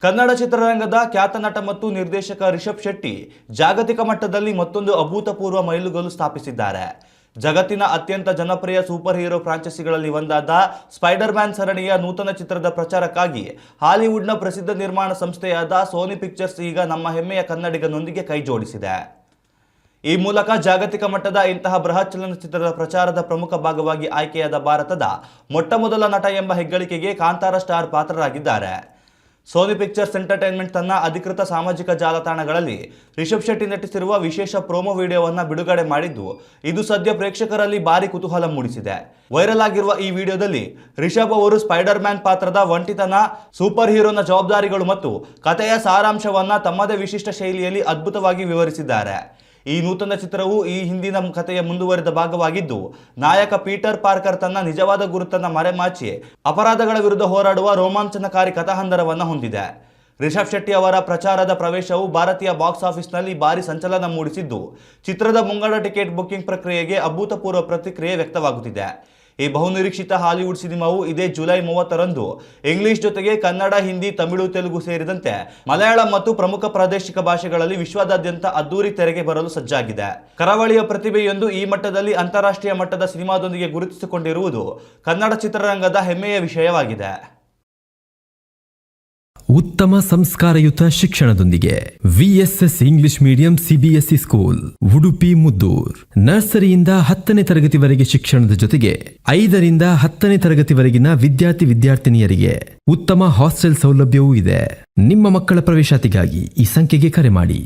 ಕನ್ನಡ ಚಿತ್ರರಂಗದ ಖ್ಯಾತ ನಟ ಮತ್ತು ನಿರ್ದೇಶಕ ರಿಷಬ್ ಶೆಟ್ಟಿ ಜಾಗತಿಕ ಮಟ್ಟದಲ್ಲಿ ಮತ್ತೊಂದು ಅಭೂತಪೂರ್ವ ಮೈಲುಗಲ್ಲು ಸ್ಥಾಪಿಸಿದ್ದಾರೆ. ಜಗತ್ತಿನ ಅತ್ಯಂತ ಜನಪ್ರಿಯ ಸೂಪರ್ ಹೀರೋ ಫ್ರಾಂಚೈಸಿಗಳಲ್ಲಿ ಒಂದಾದ ಸ್ಪೈಡರ್ ಮ್ಯಾನ್ ಸರಣಿಯ ನೂತನ ಚಿತ್ರದ ಪ್ರಚಾರಕ್ಕಾಗಿ ಹಾಲಿವುಡ್ನ ಪ್ರಸಿದ್ಧ ನಿರ್ಮಾಣ ಸಂಸ್ಥೆಯಾದ ಸೋನಿ ಪಿಕ್ಚರ್ಸ್ ಈಗ ನಮ್ಮ ಹೆಮ್ಮೆಯ ಕನ್ನಡಿಗನೊಂದಿಗೆ ಕೈ ಜೋಡಿಸಿದೆ. ಈ ಮೂಲಕ ಜಾಗತಿಕ ಮಟ್ಟದ ಇಂತಹ ಬೃಹತ್ ಚಲನಚಿತ್ರದ ಪ್ರಚಾರದ ಪ್ರಮುಖ ಭಾಗವಾಗಿ ಆಯ್ಕೆಯಾದ ಭಾರತದ ಮೊಟ್ಟಮೊದಲ ನಟ ಎಂಬ ಹೆಗ್ಗಳಿಕೆಗೆ ಕಾಂತಾರ ಸ್ಟಾರ್ ಪಾತ್ರರಾಗಿದ್ದಾರೆ. ಸೋನಿ ಪಿಕ್ಚರ್ಸ್ ಎಂಟರ್ಟೈನ್ಮೆಂಟ್ ತನ್ನ ಅಧಿಕೃತ ಸಾಮಾಜಿಕ ಜಾಲತಾಣಗಳಲ್ಲಿ ರಿಷಬ್ ಶೆಟ್ಟಿ ನಟಿಸಿರುವ ವಿಶೇಷ ಪ್ರೋಮೋ ವಿಡಿಯೋವನ್ನು ಬಿಡುಗಡೆ ಮಾಡಿದ್ದು, ಇದು ಸದ್ಯ ಪ್ರೇಕ್ಷಕರಲ್ಲಿ ಭಾರಿ ಕುತೂಹಲ ಮೂಡಿಸಿದೆ. ವೈರಲ್ ಆಗಿರುವ ಈ ವಿಡಿಯೋದಲ್ಲಿ ರಿಷಬ್ ಅವರು ಸ್ಪೈಡರ್ ಮ್ಯಾನ್ ಪಾತ್ರದ ಒಂಟಿತನ, ಸೂಪರ್ ಹೀರೋನ ಜವಾಬ್ದಾರಿಗಳು ಮತ್ತು ಕಥೆಯ ಸಾರಾಂಶವನ್ನು ತಮ್ಮದೇ ವಿಶಿಷ್ಟ ಶೈಲಿಯಲ್ಲಿ ಅದ್ಭುತವಾಗಿ ವಿವರಿಸಿದ್ದಾರೆ. ಈ ನೂತನ ಚಿತ್ರವು ಈ ಹಿಂದಿನ ಕಥೆಯ ಮುಂದುವರಿದ ಭಾಗವಾಗಿದ್ದು, ನಾಯಕ ಪೀಟರ್ ಪಾರ್ಕರ್ ತನ್ನ ನಿಜವಾದ ಗುರುತನ್ನು ಮರೆಮಾಚಿ ಅಪರಾಧಗಳ ವಿರುದ್ಧ ಹೋರಾಡುವ ರೋಮಾಂಚನಕಾರಿ ಕಥಾಹಂದರವನ್ನು ಹೊಂದಿದೆ. ರಿಷಬ್ ಶೆಟ್ಟಿ ಅವರ ಪ್ರಚಾರದ ಪ್ರವೇಶವು ಭಾರತೀಯ ಬಾಕ್ಸ್ ಆಫೀಸ್ನಲ್ಲಿ ಭಾರಿ ಸಂಚಲನ ಮೂಡಿಸಿದ್ದು, ಚಿತ್ರದ ಮುಂಗಡ ಟಿಕೆಟ್ ಬುಕಿಂಗ್ ಪ್ರಕ್ರಿಯೆಗೆ ಅಭೂತಪೂರ್ವ ಪ್ರತಿಕ್ರಿಯೆ ವ್ಯಕ್ತವಾಗುತ್ತಿದೆ. ಈ ಬಹುನಿರೀಕ್ಷಿತ ಹಾಲಿವುಡ್ ಸಿನಿಮಾವು ಇದೇ ಜುಲೈ 30ರಂದು ಇಂಗ್ಲಿಷ್ ಜೊತೆಗೆ ಕನ್ನಡ, ಹಿಂದಿ, ತಮಿಳು, ತೆಲುಗು ಸೇರಿದಂತೆ ಮಲಯಾಳಂ ಮತ್ತು ಪ್ರಮುಖ ಪ್ರಾದೇಶಿಕ ಭಾಷೆಗಳಲ್ಲಿ ವಿಶ್ವಾದ್ಯಂತ ಅದ್ದೂರಿ ತೆರೆಗೆ ಬರಲು ಸಜ್ಜಾಗಿದೆ. ಕರಾವಳಿಯ ಪ್ರತಿಭೆಯೊಂದು ಈ ಮಟ್ಟದಲ್ಲಿ ಅಂತಾರಾಷ್ಟ್ರೀಯ ಮಟ್ಟದ ಸಿನಿಮಾದೊಂದಿಗೆ ಗುರುತಿಸಿಕೊಂಡಿರುವುದು ಕನ್ನಡ ಚಿತ್ರರಂಗದ ಹೆಮ್ಮೆಯ ವಿಷಯವಾಗಿದೆ. ಉತ್ತಮ ಸಂಸ್ಕಾರಯುತ ಶಿಕ್ಷಣದೊಂದಿಗೆ VSS English medium CBSE school Udupi Muddur. ನರ್ಸರಿಯಿಂದ 10ನೇ ತರಗತಿವರೆಗೆ ಶಿಕ್ಷಣದ ಜೊತೆಗೆ 5ರಿಂದ 10ನೇ ತರಗತಿವರೆಗಿನ ವಿದ್ಯಾರ್ಥಿನಿಯರಿಗೆ ಉತ್ತಮ ಹಾಸ್ಟೆಲ್ ಸೌಲಭ್ಯವೂ ಇದೆ. ನಿಮ್ಮ ಮಕ್ಕಳ ಪ್ರವೇಶಾತಿಗಾಗಿ ಈ ಸಂಖ್ಯೆಗೆ ಕರೆ ಮಾಡಿ.